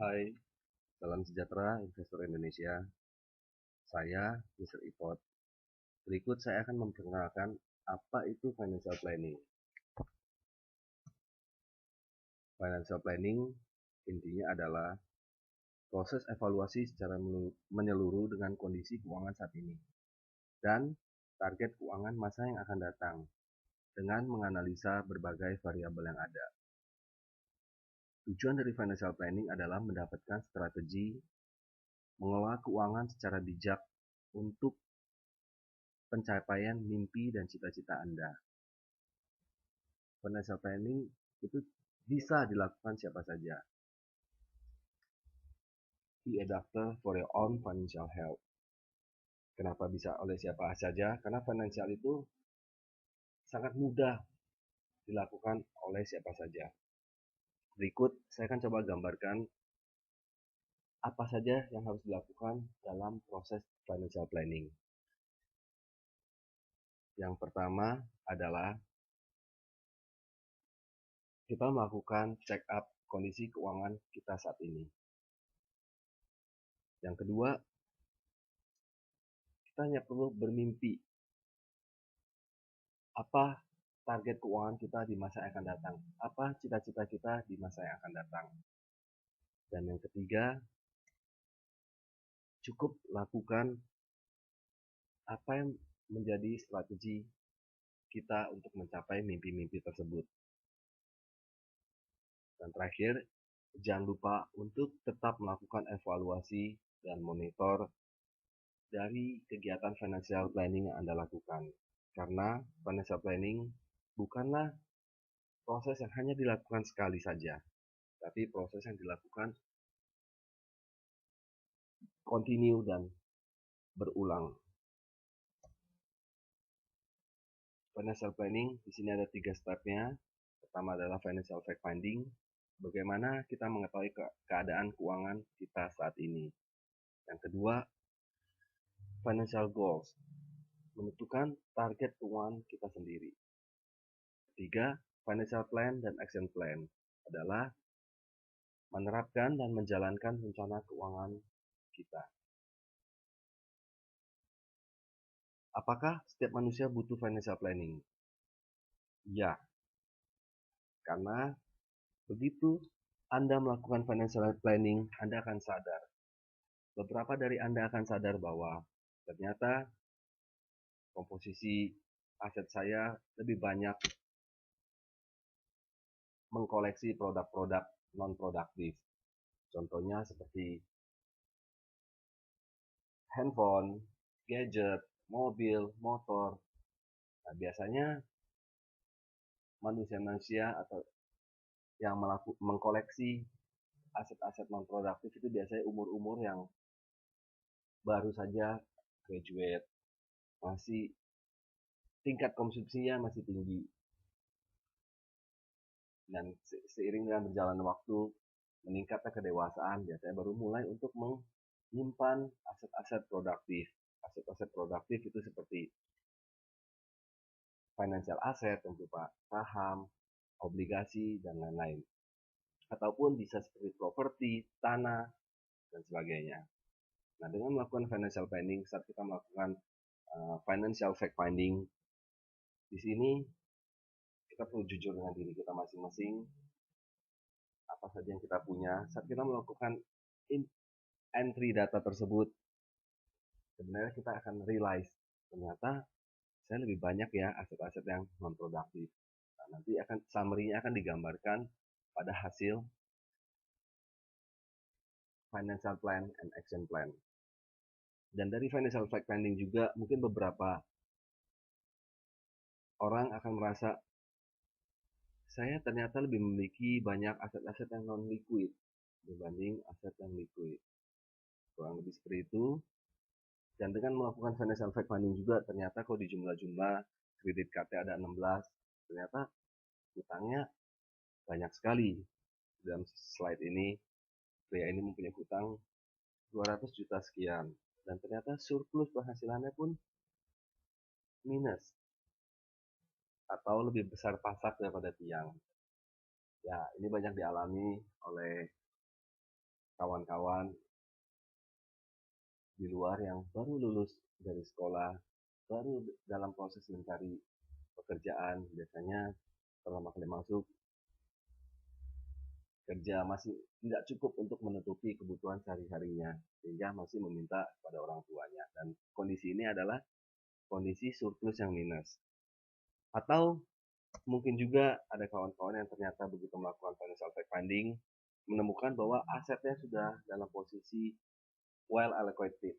Hai, salam sejahtera investor Indonesia. Saya Mr. Ipot. Berikut saya akan memperkenalkan apa itu financial planning. Financial planning intinya adalah proses evaluasi secara menyeluruh dengan kondisi keuangan saat ini dan target keuangan masa yang akan datang dengan menganalisa berbagai variabel yang ada. Tujuan dari financial planning adalah mendapatkan strategi mengelola keuangan secara bijak untuk pencapaian mimpi dan cita-cita Anda. Financial planning itu bisa dilakukan siapa saja. Be a doctor for your own financial health. Kenapa bisa oleh siapa saja? Karena financial itu sangat mudah dilakukan oleh siapa saja. Berikut saya akan coba gambarkan apa saja yang harus dilakukan dalam proses financial planning. Yang pertama adalah kita melakukan check up kondisi keuangan kita saat ini. Yang kedua, kita hanya perlu bermimpi. Apa target keuangan kita di masa yang akan datang? Apa cita-cita kita di masa yang akan datang? Dan yang ketiga, cukup lakukan apa yang menjadi strategi kita untuk mencapai mimpi-mimpi tersebut. Dan terakhir, jangan lupa untuk tetap melakukan evaluasi dan monitor dari kegiatan financial planning yang Anda lakukan. Karena financial planning bukanlah proses yang hanya dilakukan sekali saja, tapi proses yang dilakukan continue dan berulang. Financial planning di sini ada 3 stepnya. Pertama adalah financial fact finding, bagaimana kita mengetahui keadaan keuangan kita saat ini. Yang kedua, financial goals, menentukan target keuangan kita sendiri. Ketiga, financial plan dan action plan adalah menerapkan dan menjalankan rencana keuangan kita. Apakah setiap manusia butuh financial planning? Ya, karena begitu Anda melakukan financial planning, Anda akan sadar. Beberapa dari Anda akan sadar bahwa ternyata komposisi aset saya lebih banyak mengkoleksi produk-produk non-produktif. Contohnya seperti handphone, gadget, mobil, motor. Nah, biasanya manusia-manusia atau yang mengkoleksi aset-aset non-produktif itu biasanya umur-umur yang baru saja graduate, masih tingkat konsumsinya masih tinggi. Dan seiring dengan berjalannya waktu, meningkatnya kedewasaan, biasanya baru mulai untuk menyimpan aset-aset produktif. Aset-aset produktif itu seperti financial asset yang berupa saham, obligasi, dan lain-lain. Ataupun bisa seperti properti, tanah, dan sebagainya. Nah, dengan melakukan financial planning, saat kita melakukan financial fact finding, di sini kita perlu jujur dengan diri kita masing-masing, apa saja yang kita punya. Saat kita melakukan entry data tersebut, sebenarnya kita akan realize ternyata saya lebih banyak ya aset-aset yang non produktif. Nah, nanti akan summary-nya akan digambarkan pada hasil financial plan and action plan. Dan dari financial fact finding juga mungkin beberapa orang akan merasa saya ternyata lebih memiliki banyak aset-aset yang non liquid dibanding aset yang liquid. Kurang lebih seperti itu. Dan dengan melakukan financial fact finding juga ternyata kalau di jumlah-jumlah kredit card ada 16, ternyata hutangnya banyak sekali. Dalam slide ini, pria ini mempunyai hutang 200 juta sekian. Dan ternyata surplus penghasilannya pun minus. Atau lebih besar pasak daripada tiang. Ya, ini banyak dialami oleh kawan-kawan di luar yang baru lulus dari sekolah, baru dalam proses mencari pekerjaan, biasanya pertama kali masuk kerja masih tidak cukup untuk menutupi kebutuhan sehari-harinya, sehingga masih meminta kepada orang tuanya. Dan kondisi ini adalah kondisi surplus yang minus. Atau mungkin juga ada kawan-kawan yang ternyata begitu melakukan financial fact finding, menemukan bahwa asetnya sudah dalam posisi well allocated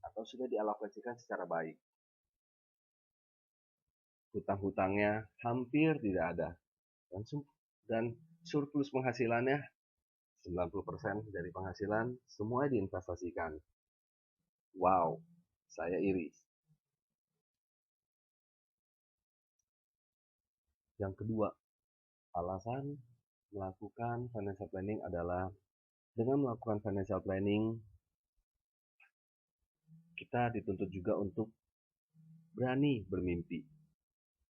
atau sudah dialokasikan secara baik. Hutang-hutangnya hampir tidak ada. Dan surplus penghasilannya 90% dari penghasilan semua diinvestasikan. Wow, saya iri. Yang kedua, alasan melakukan financial planning adalah dengan melakukan financial planning kita dituntut juga untuk berani bermimpi.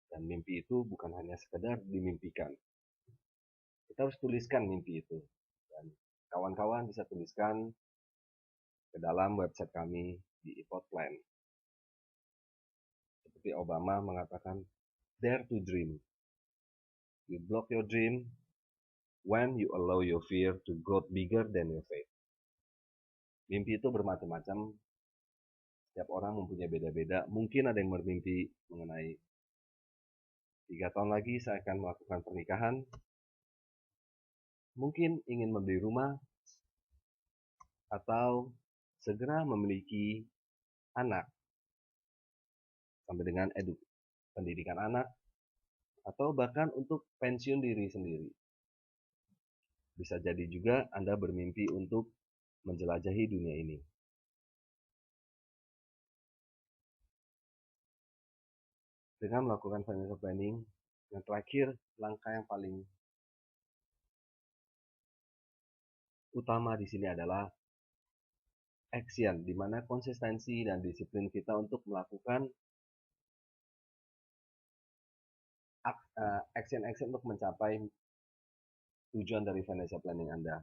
Dan mimpi itu bukan hanya sekedar dimimpikan. Kita harus tuliskan mimpi itu. Dan kawan-kawan bisa tuliskan ke dalam website kami di iPod Plan. Seperti Obama mengatakan, dare to dream. You block your dream when you allow your fear to grow bigger than your faith. Mimpi itu bermacam-macam. Setiap orang mempunyai beda-beda. Mungkin ada yang bermimpi mengenai 3 tahun lagi saya akan melakukan pernikahan. Mungkin ingin membeli rumah atau segera memiliki anak sampai dengan pendidikan anak atau bahkan untuk pensiun diri sendiri. Bisa jadi juga Anda bermimpi untuk menjelajahi dunia ini. Dengan melakukan financial planning, yang terakhir, langkah yang paling utama di sini adalah action, di mana konsistensi dan disiplin kita untuk melakukan action-action untuk mencapai tujuan dari financial planning Anda.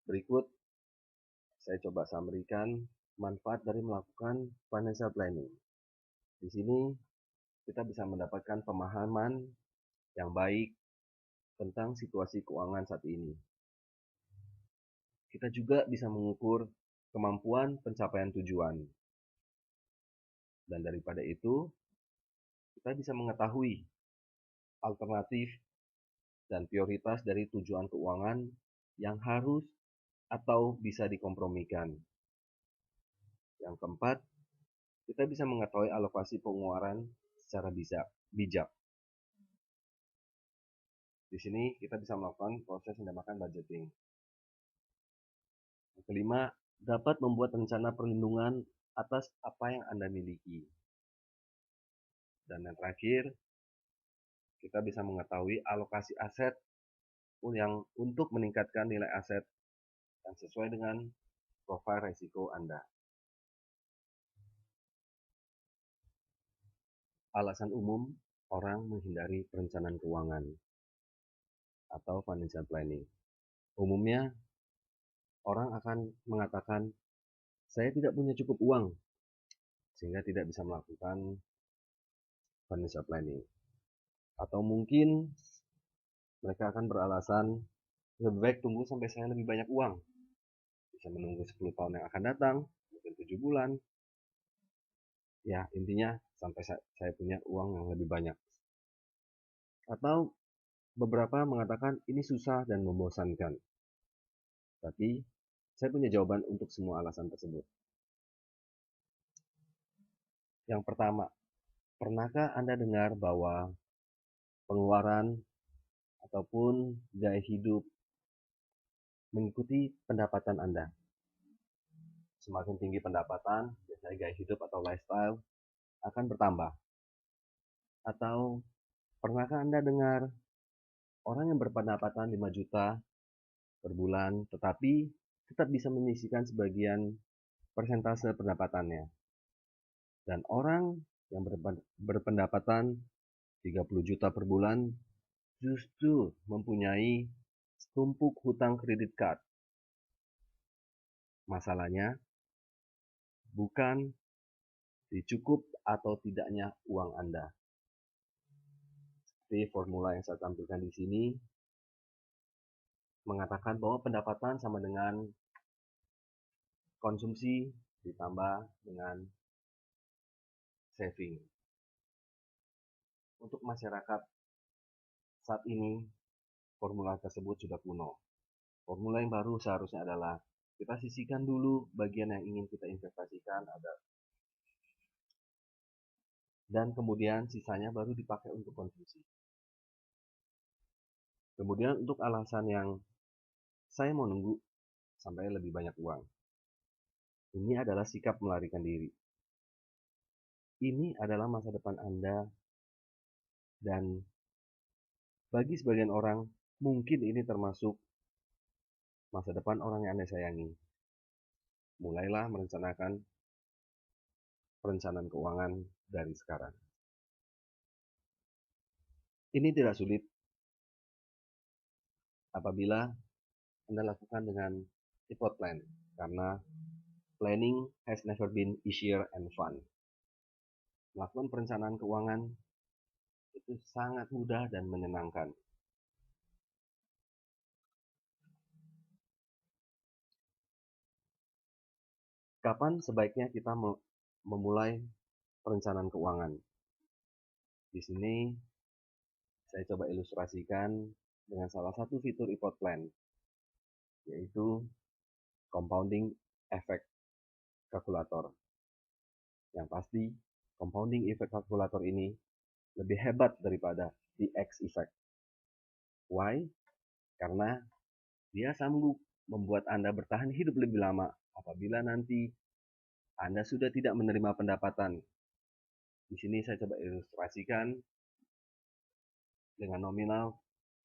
Berikut, saya coba summary-kan manfaat dari melakukan financial planning. Di sini, kita bisa mendapatkan pemahaman yang baik tentang situasi keuangan saat ini. Kita juga bisa mengukur kemampuan pencapaian tujuan. Dan daripada itu, kita bisa mengetahui alternatif dan prioritas dari tujuan keuangan yang harus atau bisa dikompromikan. Yang keempat, kita bisa mengetahui alokasi pengeluaran secara bijak. Di sini kita bisa melakukan proses yang dinamakan budgeting. Yang kelima, dapat membuat rencana perlindungan atas apa yang Anda miliki. Dan yang terakhir, kita bisa mengetahui alokasi aset yang untuk meningkatkan nilai aset yang sesuai dengan profil risiko Anda. Alasan umum orang menghindari perencanaan keuangan atau financial planning. Umumnya, orang akan mengatakan, saya tidak punya cukup uang, sehingga tidak bisa melakukan financial planning. Atau mungkin mereka akan beralasan, lebih baik tunggu sampai saya lebih banyak uang. Bisa menunggu 10 tahun yang akan datang, mungkin 7 bulan. Ya, intinya sampai saya punya uang yang lebih banyak. Atau beberapa mengatakan ini susah dan membosankan. Tapi saya punya jawaban untuk semua alasan tersebut. Yang pertama, pernahkah Anda dengar bahwa pengeluaran ataupun gaya hidup mengikuti pendapatan Anda? Semakin tinggi pendapatan, biasanya gaya hidup atau lifestyle akan bertambah. Atau pernahkah Anda dengar orang yang berpendapatan 5 juta per bulan, tetapi tetap bisa menyisihkan sebagian persentase pendapatannya? Dan orang yang berpendapatan 30 juta per bulan justru mempunyai setumpuk hutang kredit card Masalahnya bukan di cukup atau tidaknya uang Anda. Seperti formula yang saya tampilkan di sini mengatakan bahwa pendapatan sama dengan konsumsi ditambah dengan saving. Untuk masyarakat saat ini, formula tersebut sudah kuno. Formula yang baru seharusnya adalah kita sisihkan dulu bagian yang ingin kita investasikan dan kemudian sisanya baru dipakai untuk konsumsi. Kemudian untuk alasan yang saya mau nunggu sampai lebih banyak uang. Ini adalah sikap melarikan diri. Ini adalah masa depan Anda dan bagi sebagian orang mungkin ini termasuk masa depan orang yang Anda sayangi. Mulailah merencanakan perencanaan keuangan dari sekarang. Ini tidak sulit apabila Anda lakukan dengan effort plan, karena planning has never been easier and fun. Melakukan perencanaan keuangan itu sangat mudah dan menyenangkan. Kapan sebaiknya kita memulai perencanaan keuangan? Di sini saya coba ilustrasikan dengan salah satu fitur effort plan, yaitu compounding effect calculator. Yang pasti, compounding effect calculator ini lebih hebat daripada the X effect. Why? Karena dia sanggup membuat Anda bertahan hidup lebih lama apabila nanti Anda sudah tidak menerima pendapatan. Di sini saya coba ilustrasikan dengan nominal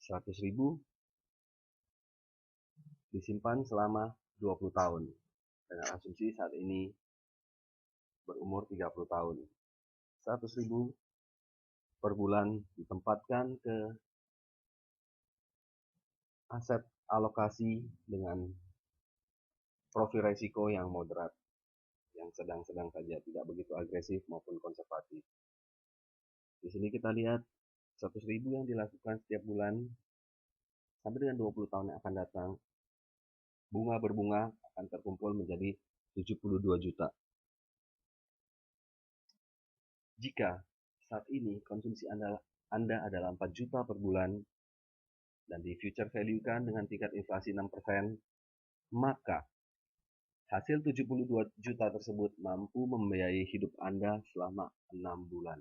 100.000 disimpan selama 20 tahun. Dengan asumsi saat ini berumur 30 tahun. 100.000 per bulan ditempatkan ke aset alokasi dengan profil resiko yang moderat, yang sedang-sedang saja, tidak begitu agresif maupun konservatif. Di sini kita lihat 100.000 yang dilakukan setiap bulan sampai dengan 20 tahun yang akan datang, bunga berbunga akan terkumpul menjadi 72 juta. Jika saat ini konsumsi Anda adalah 4 juta per bulan dan di future value-kan dengan tingkat inflasi 6%, maka hasil 72 juta tersebut mampu membiayai hidup Anda selama 6 bulan.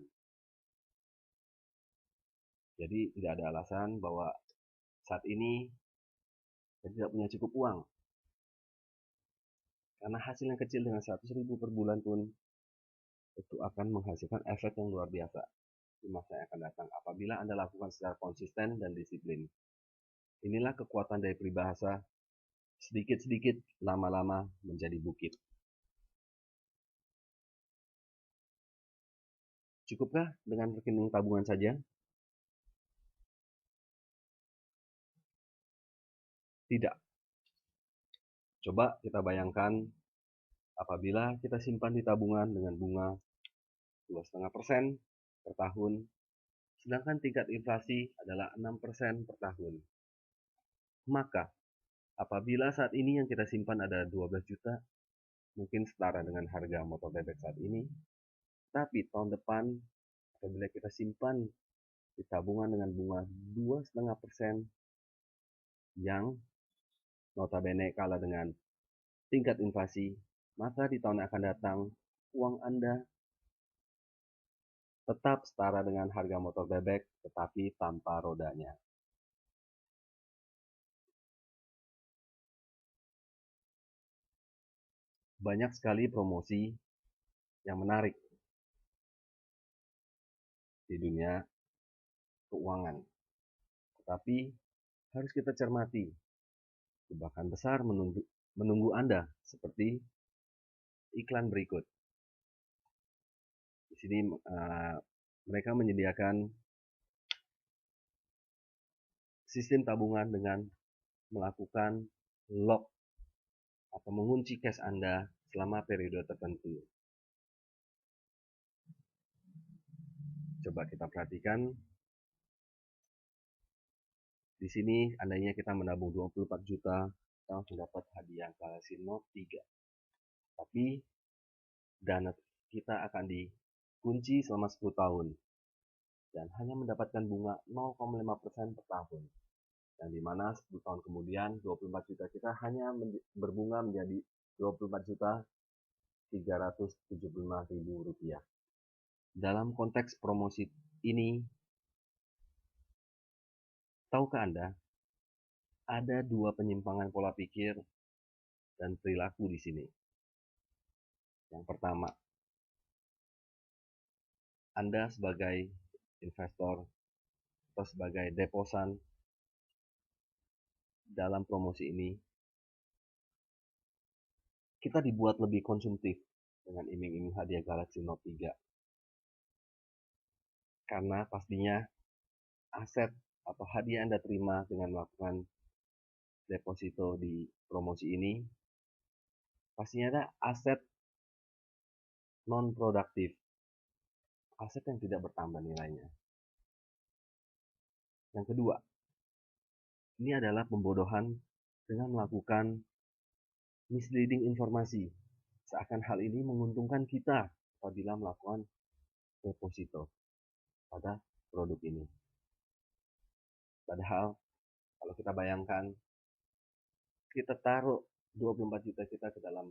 Jadi tidak ada alasan bahwa saat ini saya tidak punya cukup uang. Karena hasil yang kecil dengan 100.000 per bulan pun itu akan menghasilkan efek yang luar biasa di masa yang akan datang apabila Anda lakukan secara konsisten dan disiplin. Inilah kekuatan dari peribahasa, sedikit-sedikit lama-lama menjadi bukit. Cukupkah dengan rekening tabungan saja? Tidak. Coba kita bayangkan apabila kita simpan di tabungan dengan bunga 2,5% per tahun, sedangkan tingkat inflasi adalah 6% per tahun. Maka, apabila saat ini yang kita simpan ada 12 juta, mungkin setara dengan harga motor bebek saat ini, tapi tahun depan, apabila kita simpan di tabungan dengan bunga 2,5% yang notabene kalah dengan tingkat inflasi, maka di tahun yang akan datang, uang Anda tetap setara dengan harga motor bebek, tetapi tanpa rodanya. Banyak sekali promosi yang menarik di dunia keuangan. Tetapi harus kita cermati, jebakan besar menunggu Anda seperti iklan berikut. Di sini mereka menyediakan sistem tabungan dengan melakukan lock atau mengunci cash Anda selama periode tertentu. Coba kita perhatikan. Di sini andainya kita menabung 24 juta, kita mendapat hadiah Galaxy Note 3. Tapi dana kita akan dikunci selama 10 tahun dan hanya mendapatkan bunga 0,5% per tahun. Yang dimana 10 tahun kemudian 24 juta kita hanya berbunga menjadi 24 juta 375.000 rupiah. Dalam konteks promosi ini, tahukah Anda ada dua penyimpangan pola pikir dan perilaku di sini? Yang pertama, Anda sebagai investor atau sebagai deposan dalam promosi ini, kita dibuat lebih konsumtif dengan iming-iming hadiah Galaxy Note 3. Karena pastinya aset atau hadiah Anda terima dengan melakukan deposito di promosi ini, pastinya ada aset non-produktif, aset yang tidak bertambah nilainya. Yang kedua, ini adalah pembodohan dengan melakukan misleading informasi, seakan hal ini menguntungkan kita apabila melakukan deposito pada produk ini. Padahal kalau kita bayangkan, kita taruh 24 juta kita ke dalam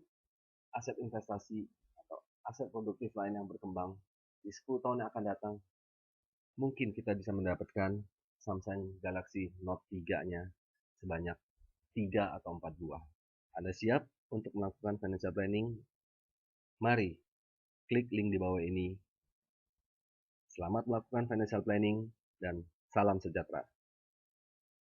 aset investasi atau aset produktif lain yang berkembang, di 10 tahun yang akan datang, mungkin kita bisa mendapatkan Samsung Galaxy Note 3-nya sebanyak 3 atau 4 buah. Anda siap untuk melakukan financial planning? Mari klik link di bawah ini. Selamat melakukan financial planning dan salam sejahtera.